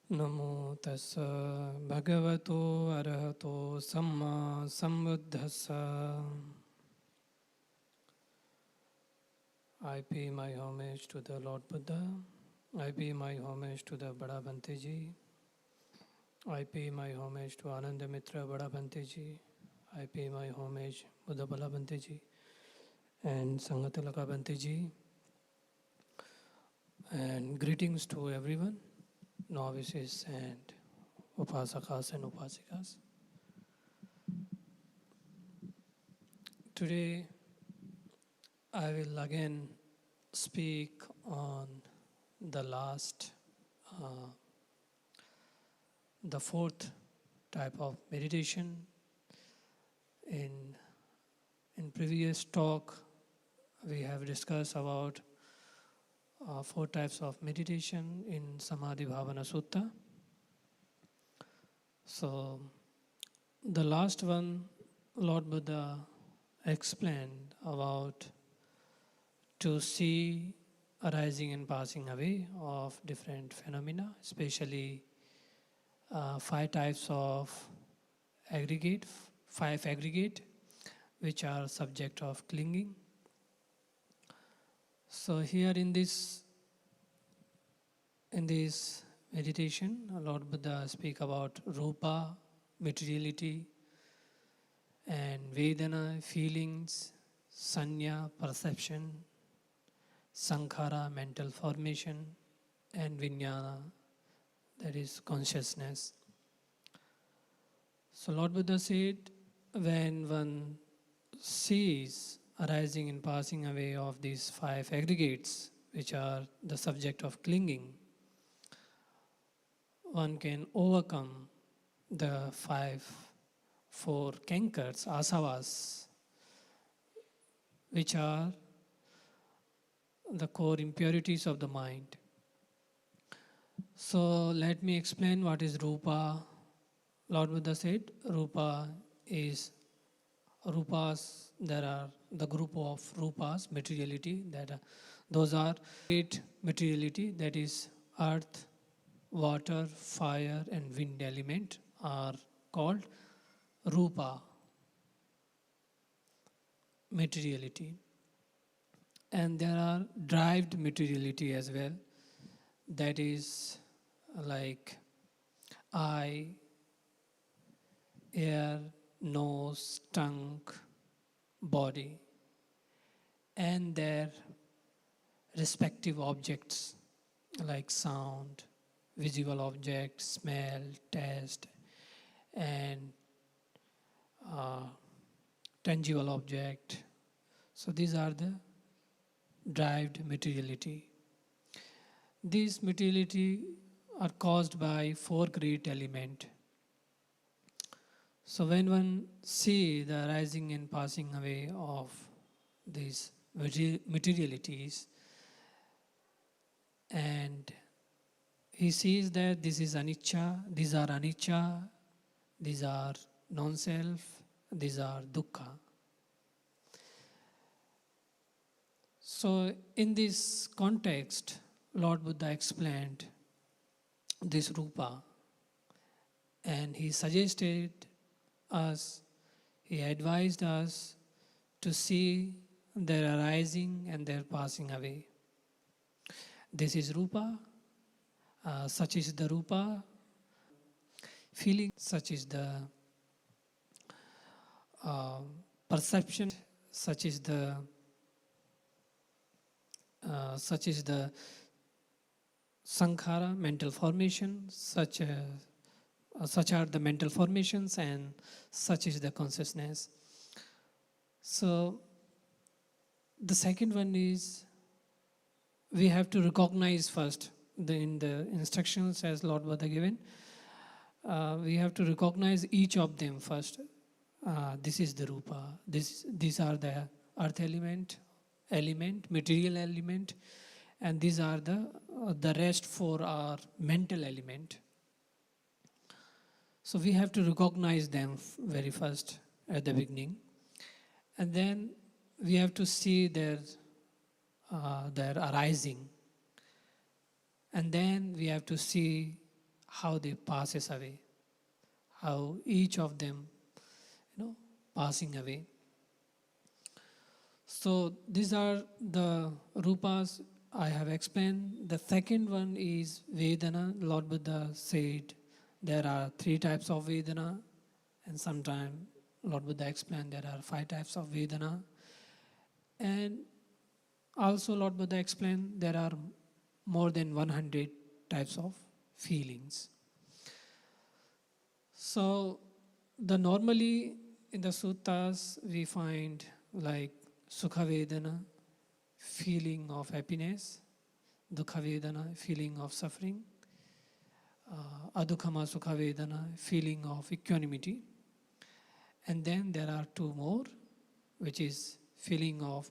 Namo tassa bhagavato arahato samma sambuddhassa. I pay my homage to the Lord Buddha. I pay my homage to the Bada Bhante Ji. I pay my homage to Ananda Mitra Bada Bhante Ji. I pay my homage Buddha Bala Bhante Ji and Sangatalaka Bhante Ji. And greetings to everyone, novices and upasakas and upasikas. Today I will again speak on the the fourth type of meditation. In previous talk, we have discussed about four types of meditation in Samadhibhāvanā Sutta. So, the last one, Lord Buddha explained about to see arising and passing away of different phenomena, especially five types of five aggregate, which are subject of clinging. So here in this meditation, Lord Buddha speak about rupa, materiality, and vedana, feelings, sanya, perception, sankhara, mental formation, and vijnana, that is consciousness. So Lord Buddha said, when one sees arising and passing away of these five aggregates, which are the subject of clinging, one can overcome the four cankars, asavas, which are the core impurities of the mind. So let me explain what is rupa. Lord Buddha said, rupas, there are the group of rupas, materiality, those are eight materiality, that is earth, water, fire and wind element are called rupa, materiality. And there are derived materiality as well, that is like eye, ear, nose, tongue, body, and their respective objects like sound, visual object, smell, taste, and tangible object. So these are the derived materiality. These materiality are caused by four great elements. So when one sees the arising and passing away of these materialities, and he sees that this is anicca, these are non-self, these are dukkha. So in this context, Lord Buddha explained this rupa, and he advised us to see their arising and their passing away. This is rupa, such is the rupa, feeling, such is the perception, such is the sankhara, mental formation, such are the mental formations, and such is the consciousness. So the second one is we have to recognize first, in the instructions as Lord Buddha given, we have to recognize each of them first. This is the rupa, these are the earth element, material element, and these are the rest four are mental element. So we have to recognize them very first at the beginning, and then we have to see their arising, and then we have to see how they passes away, how each of them, passing away. So these are the rupas I have explained. The second one is Vedana. Lord Buddha said there are 3 types of Vedana, and sometime Lord Buddha explained there are 5 types of Vedana. And also Lord Buddha explained there are more than 100 types of feelings. So normally in the suttas we find like Sukha Vedana, feeling of happiness; Dukha Vedana, feeling of suffering; Adukhama Sukha Vedana, feeling of equanimity. And then there are 2 more, which is feeling of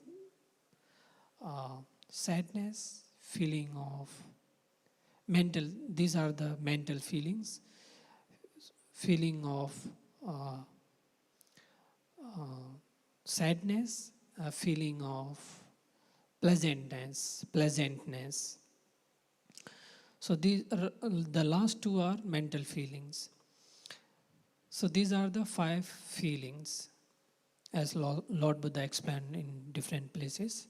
sadness, feeling of mental, these are the mental feelings, feeling of sadness, a feeling of pleasantness. So the last 2 are mental feelings. So these are the 5 feelings, as Lord Buddha explained in different places.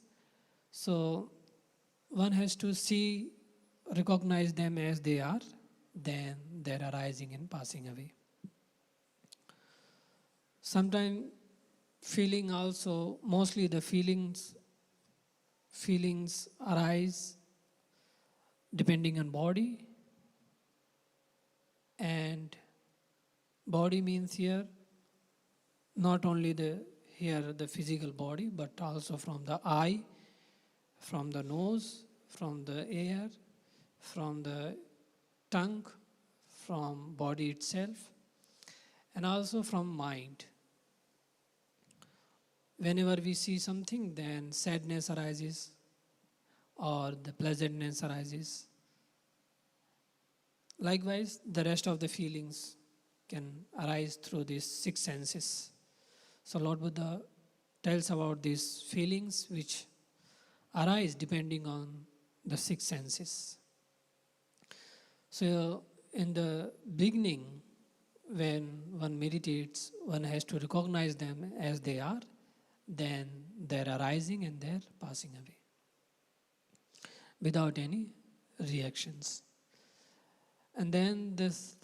So one has to recognize them as they are, then their arising and passing away. Sometimes feeling also, mostly the feelings arise depending on body, and body means here not only the physical body, but also from the eye, from the nose, from the air, from the tongue, from body itself, and also from mind. Whenever we see something, then sadness arises or the pleasantness arises. Likewise, the rest of the feelings can arise through these 6 senses. So Lord Buddha tells about these feelings which arise depending on the 6 senses. So in the beginning, when one meditates, one has to recognize them as they are, then their arising and their passing away, without any reactions. And then this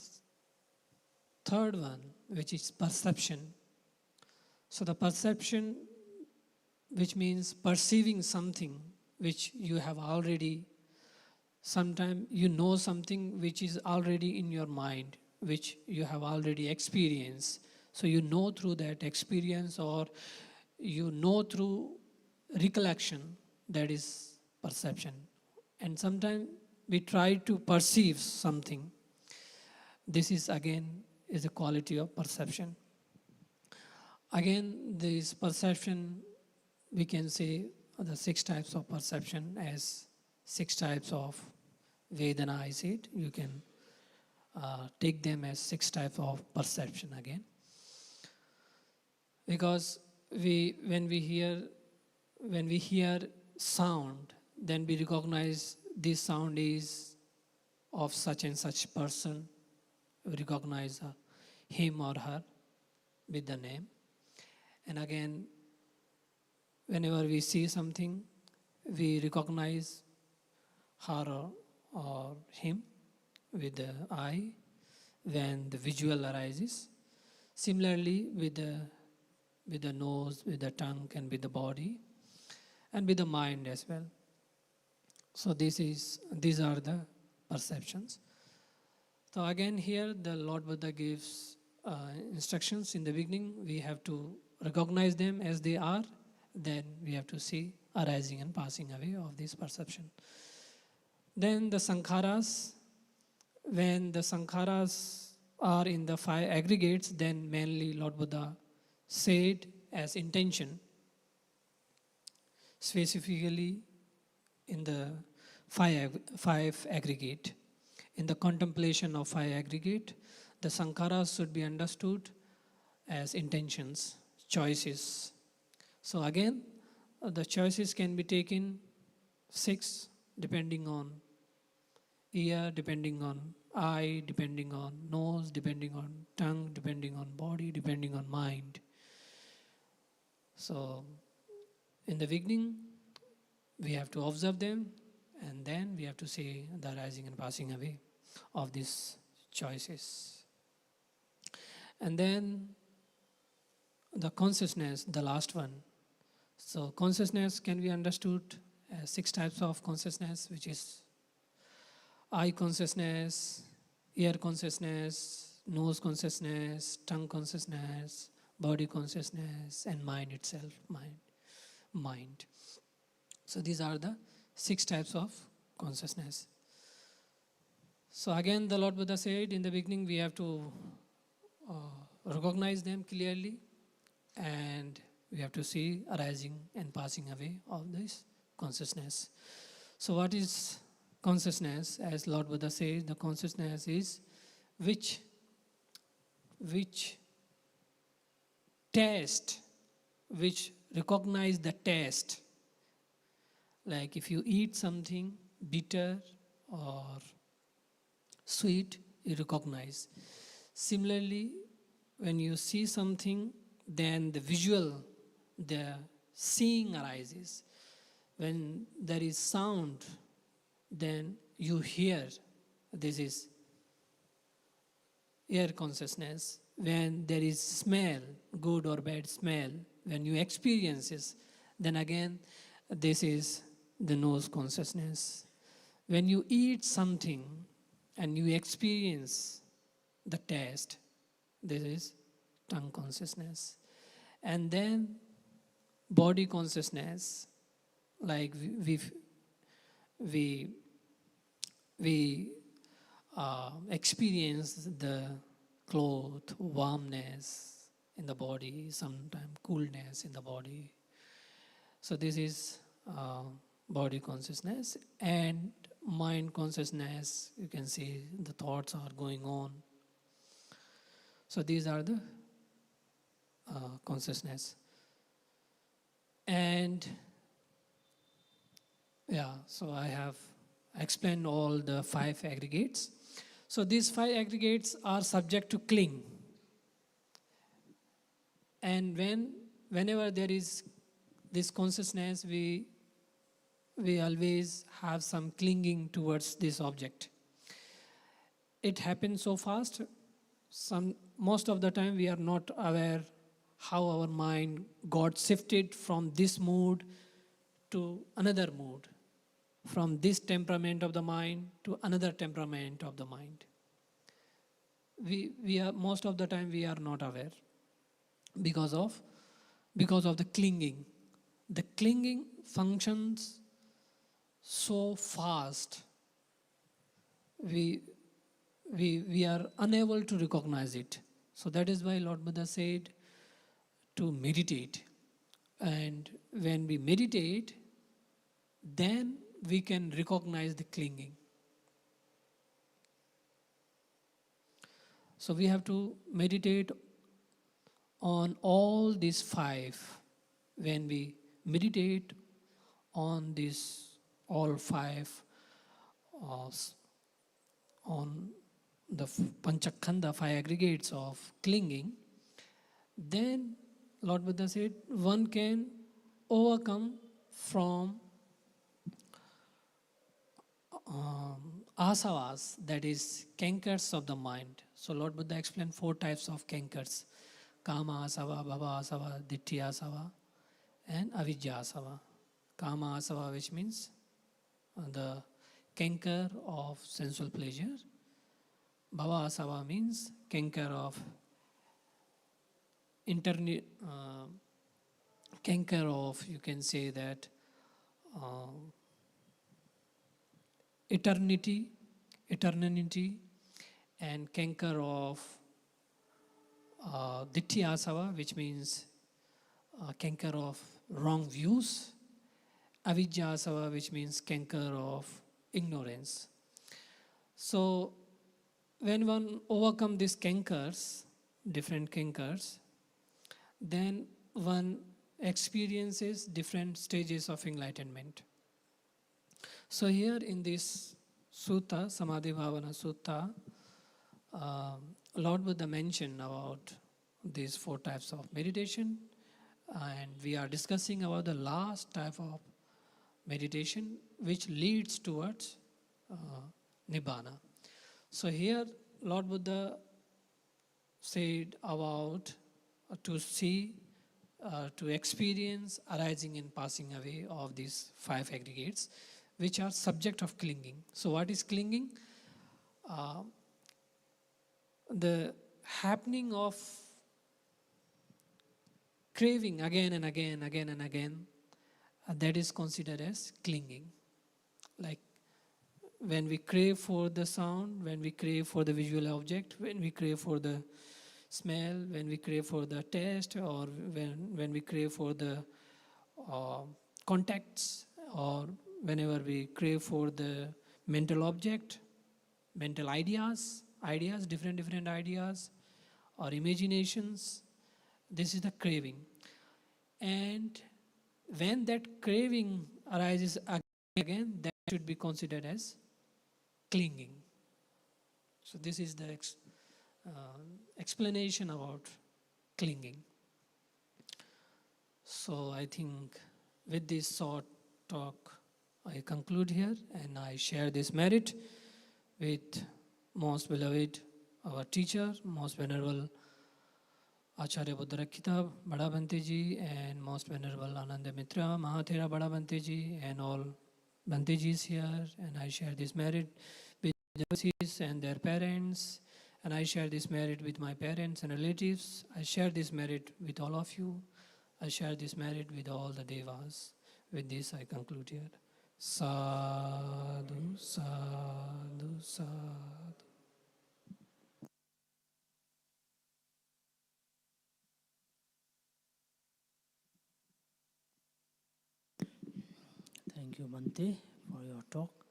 third one, which is perception. So the perception, which means perceiving something which you have already, sometime you know something which is already in your mind, which you have already experienced. So you know through that experience, or you know through recollection, that is perception. And sometimes we try to perceive something. This is again is a quality of perception. Again, this perception, we can say the 6 types of perception as 6 types of Vedana, I said. You can take them as 6 types of perception again. Because when we hear sound, then we recognize this sound is of such and such person. We recognize him or her with the name. And again, whenever we see something, we recognize her or him with the eye when the visual arises. Similarly, with the nose, with the tongue, and with the body, and with the mind as well. So these are the perceptions. So again here the Lord Buddha gives instructions in the beginning. We have to recognize them as they are, then we have to see arising and passing away of this perception. Then the sankharas, when the sankharas are in the 5 aggregates, then mainly Lord Buddha said as intention, specifically in the 5 aggregate. In the contemplation of 5 aggregate, the sankharas should be understood as intentions, choices. So again, the choices can be taken 6 depending on year, depending on eye, depending on nose, depending on tongue, depending on body, depending on mind. So in the beginning, we have to observe them, and then we have to see the arising and passing away of these choices. And then the consciousness, the last one. So consciousness can be understood as 6 types of consciousness, which is eye consciousness, ear consciousness, nose consciousness, tongue consciousness, body consciousness, and mind itself, mind. So these are the 6 types of consciousness. So again, the Lord Buddha said in the beginning, we have to recognize them clearly, and we have to see arising and passing away of this consciousness. So what is consciousness? As Lord Buddha says, the consciousness is which taste, which recognize the taste. Like if you eat something bitter or sweet, you recognize. Similarly, when you see something, then the visual, the seeing arises. When there is sound, then you hear. This is ear consciousness. When there is smell, good or bad smell, when you experience it, then again, this is the nose consciousness. When you eat something and you experience the taste, this is tongue consciousness. And then body consciousness, like we experience the cloth, warmness in the body, sometimes coolness in the body. So this is body consciousness. And mind consciousness, you can see the thoughts are going on. So these are the consciousness. And so I have explained all the 5 aggregates. So these 5 aggregates are subject to cling. And whenever there is this consciousness, we always have some clinging towards this object. It happens so fast. Most of the time we are not aware how our mind got shifted from this mood to another mood, from this temperament of the mind to another temperament of the mind. We are most of the time we are not aware because of the clinging. The clinging functions so fast. We are unable to recognize it. So that is why Lord Buddha said to meditate. And when we meditate, then we can recognize the clinging. So we have to meditate on all these 5. When we meditate on these all 5, on the Panchakhanda, 5 aggregates of clinging, then Lord Buddha said one can overcome from asavas, that is cankers of the mind. So Lord Buddha explained 4 types of cankers: kama asava, bhava asava, ditthi asava, and avidya asava. Kama asava, which means the canker of sensual pleasure. Bhava asava means canker of canker of, you can say that, eternity, and canker of ditthi asava, which means canker of wrong views. Avidya asava, which means canker of ignorance. So when one overcomes these cankers, different cankers, then one experiences different stages of enlightenment. So here in this Sutta, Samadhibhāvanā Sutta, Lord Buddha mentioned about these 4 types of meditation, and we are discussing about the last type of meditation which leads towards Nibbana. So here Lord Buddha said about to see, to experience arising and passing away of these 5 aggregates which are subject of clinging. So what is clinging? The happening of craving again and again, again and again, that is considered as clinging. Like when we crave for the sound, when we crave for the visual object, when we crave for the smell, when we crave for the taste, or when we crave for the contacts, or whenever we crave for the mental object, mental ideas, different ideas, or imaginations, this is the craving. And when that craving arises again, that should be considered as clinging. So this is the explanation about clinging. So I think with this short talk, I conclude here, and I share this merit with most beloved, our teacher, most venerable Acharya Buddharakkhita Bada Bhante Ji, and most venerable Ananda Mitra Mahathera Bada Bhante Ji, and all Bhante Jis here. And I share this merit with devotees and their parents, and I share this merit with my parents and relatives. I share this merit with all of you. I share this merit with all the devas. With this I conclude here. Sadhu, sadhu, sadhu. Thank you, Bhante, for your talk.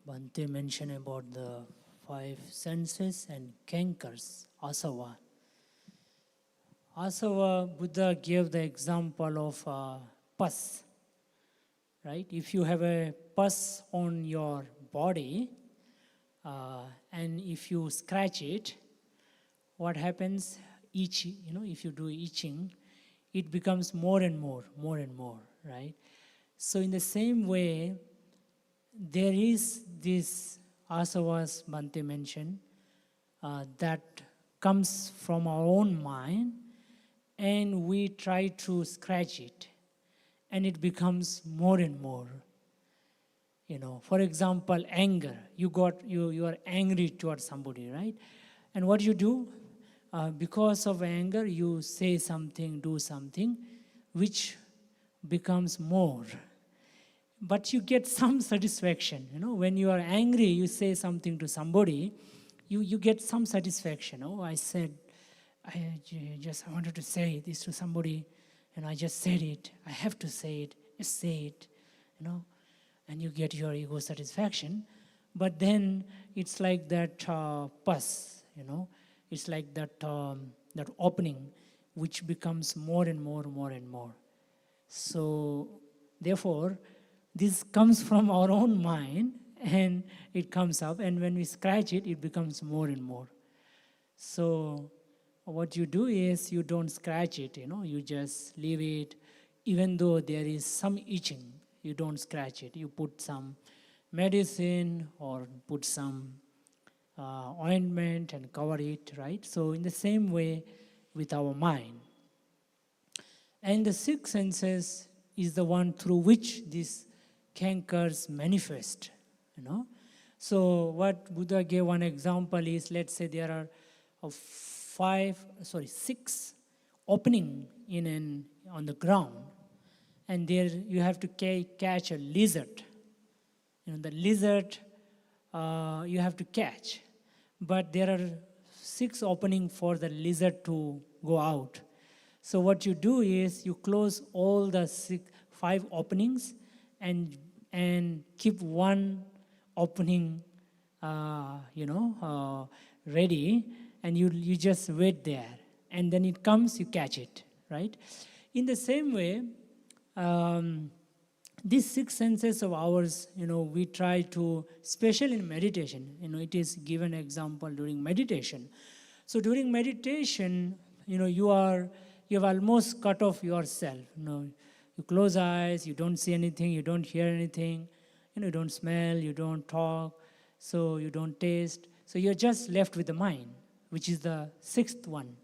Bhante mentioned about the 5 senses and cankers, asava. Asava, Buddha gave the example of pus, right? If you have a pus on your body, and if you scratch it, what happens? If you do itching, it becomes more and more, right? So in the same way, there is this asavas, Bhante mentioned, that comes from our own mind, and we try to scratch it, and it becomes more and more. For example, anger. You are angry towards somebody, right? And what you do? Because of anger, you say something, do something, which becomes more. But you get some satisfaction. When you are angry, you say something to somebody, you get some satisfaction. I wanted to say this to somebody, and I just said it. I have to say it. Just say it, and you get your ego satisfaction. But then it's like that pus, it's like that opening, which becomes more and more. So therefore, this comes from our own mind, and it comes up, and when we scratch it, it becomes more and more. So what you do is you don't scratch it, you just leave it. Even though there is some itching, you don't scratch it. You put some medicine or put some ointment and cover it, right? So in the same way with our mind. And the 6 senses is the one through which these cankers manifest, So what Buddha gave one example is, let's say there are 6 opening on the ground, and there you have to catch a lizard. The lizard you have to catch, but there are 6 opening for the lizard to go out. So what you do is you close all the 5 openings and keep one opening, ready, and you just wait there, and then it comes, you catch it, right? In the same way, these six senses of ours, we try to, especially in meditation, it is given example during meditation. So during meditation, you have almost cut off yourself. You close eyes, you don't see anything, you don't hear anything, you don't smell, you don't talk, so you don't taste. So you're just left with the mind, which is the sixth one.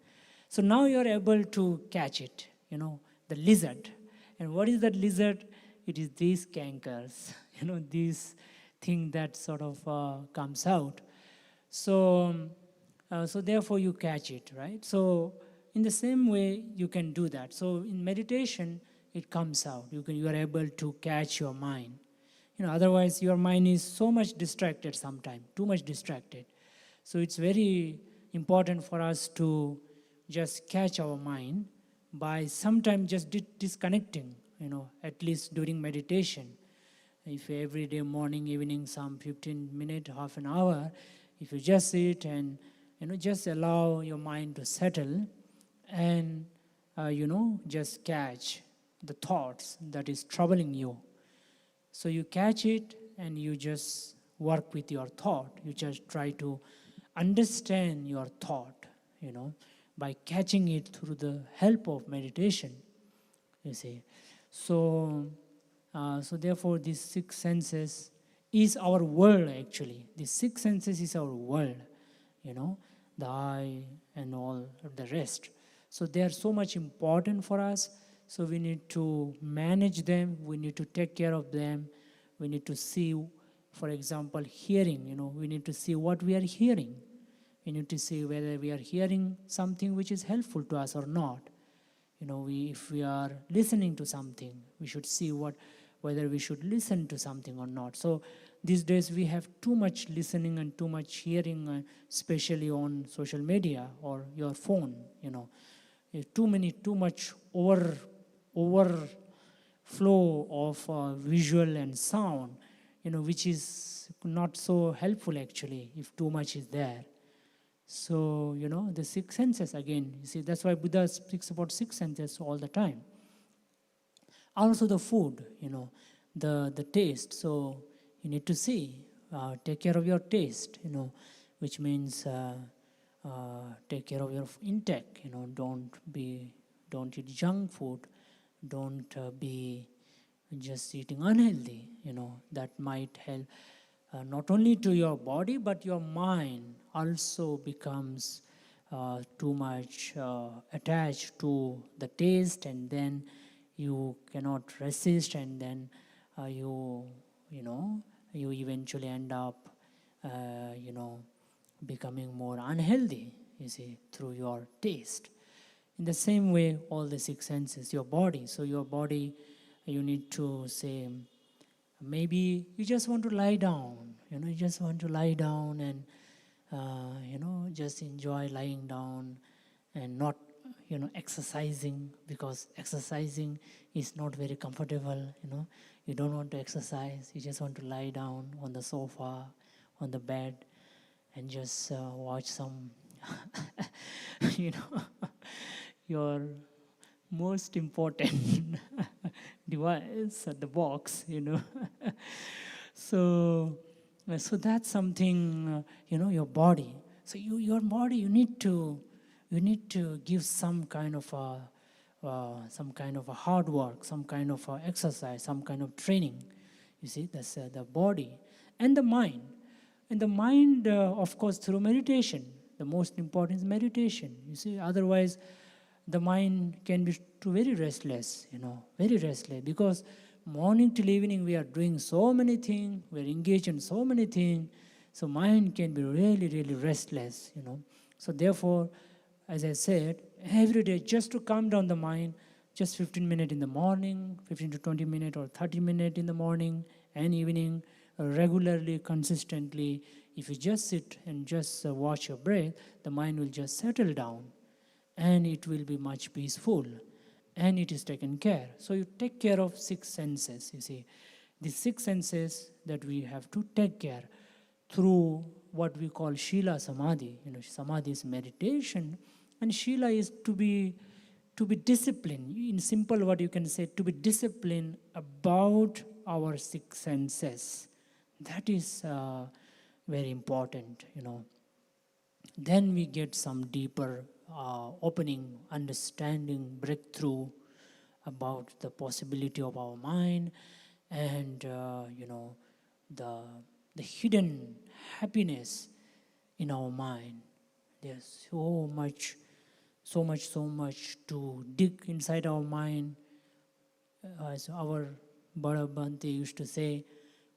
So now you're able to catch it, the lizard. And what is that lizard? It is these cankers, this thing that sort of comes out. So, so therefore you catch it, right? So in the same way you can do that. So in meditation it comes out. You are able to catch your mind. Otherwise your mind is so much distracted sometimes, too much distracted. So it's very important for us to just catch our mind by sometimes just disconnecting, at least during meditation. If every day, morning, evening, some 15 minutes, half an hour, if you just sit and, just allow your mind to settle and, just catch the thoughts that is troubling you. So you catch it and you just work with your thought. You just try to understand your thought, by catching it through the help of meditation, you see. So, so therefore these six senses is our world actually. These six senses is our world, the eye and all the rest. So they are so much important for us. So we need to manage them, we need to take care of them, we need to see, for example, hearing, we need to see what we are hearing. We need to see whether we are hearing something which is helpful to us or not. If we are listening to something, we should see whether we should listen to something or not. So these days we have too much listening and too much hearing, especially on social media or your phone. Too much overflow of visual and sound, which is not so helpful actually if too much is there. So, the six senses again, you see, that's why Buddha speaks about six senses all the time. Also the food, the taste. So you need to see, take care of your taste, which means take care of your intake, don't eat junk food, don't be just eating unhealthy, that might help not only to your body, but your mind also becomes too much attached to the taste, and then you cannot resist, and then you eventually end up, becoming more unhealthy, you see, through your taste. In the same way, all the six senses, your body. So your body, you need to say, maybe you just want to lie down, you just want to lie down and, just enjoy lying down and not, exercising, because exercising is not very comfortable, You don't want to exercise, you just want to lie down on the sofa, on the bed, and just watch some, your most important device at the box, So that's something, your body. So your body, you need to give some kind of a hard work, some kind of exercise, some kind of training. You see, that's the body and the mind. And the mind, of course, through meditation. The most important is meditation. You see, otherwise, the mind can be very restless, very restless, because morning till evening we are doing so many things, we are engaged in so many things, so mind can be really, really restless, So therefore, as I said, every day just to calm down the mind, just 15 minutes in the morning, 15 to 20 minutes or 30 minutes in the morning and evening, regularly, consistently, if you just sit and just watch your breath, the mind will just settle down and it will be much peaceful and it is taken care. So you take care of six senses, you see. The six senses that we have to take care through what we call Shila Samadhi. Samadhi is meditation, and Shila is to be to be disciplined. In simple word you can say, to be disciplined about our six senses. That is very important, Then we get some deeper opening, understanding, breakthrough about the possibility of our mind and, the hidden happiness in our mind. There's so much to dig inside our mind. As our Bada Bhante used to say,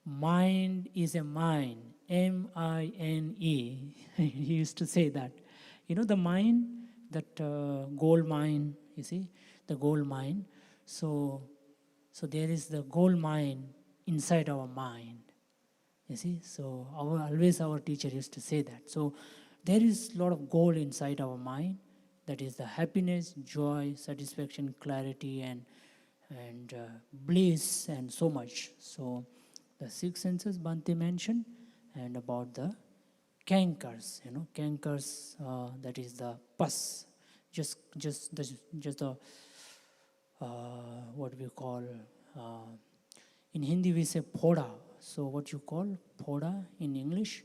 mind is a mine, M-I-N-E. He used to say that. The mine, that gold mine, you see, the gold mine. So there is the gold mine inside our mind. You see, so always our teacher used to say that. So there is a lot of gold inside our mind. That is the happiness, joy, satisfaction, clarity, and bliss, and so much. So the six senses Bhante mentioned, and about the cankers, cankers. That is the pus. Just the what we call in Hindi we say phoda. So what you call phoda in English?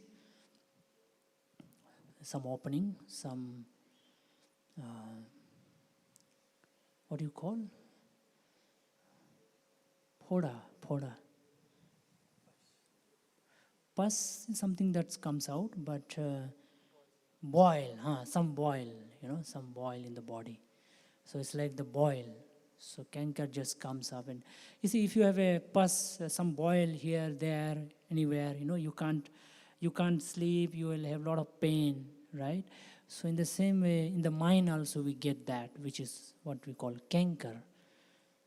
Some opening, some what do you call? Phoda. Pus is something that comes out, but boil, some boil, some boil in the body. So it's like the boil. So canker just comes up, and you see, if you have a pus, some boil here, there, anywhere, you can't sleep. You will have a lot of pain, right? So in the same way, in the mind also we get that, which is what we call canker.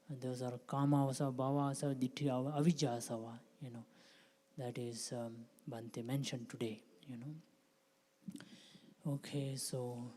And those are kama asava, bhava asava, ditthi asava, avijja asava, That is Bhante mentioned today, Okay, so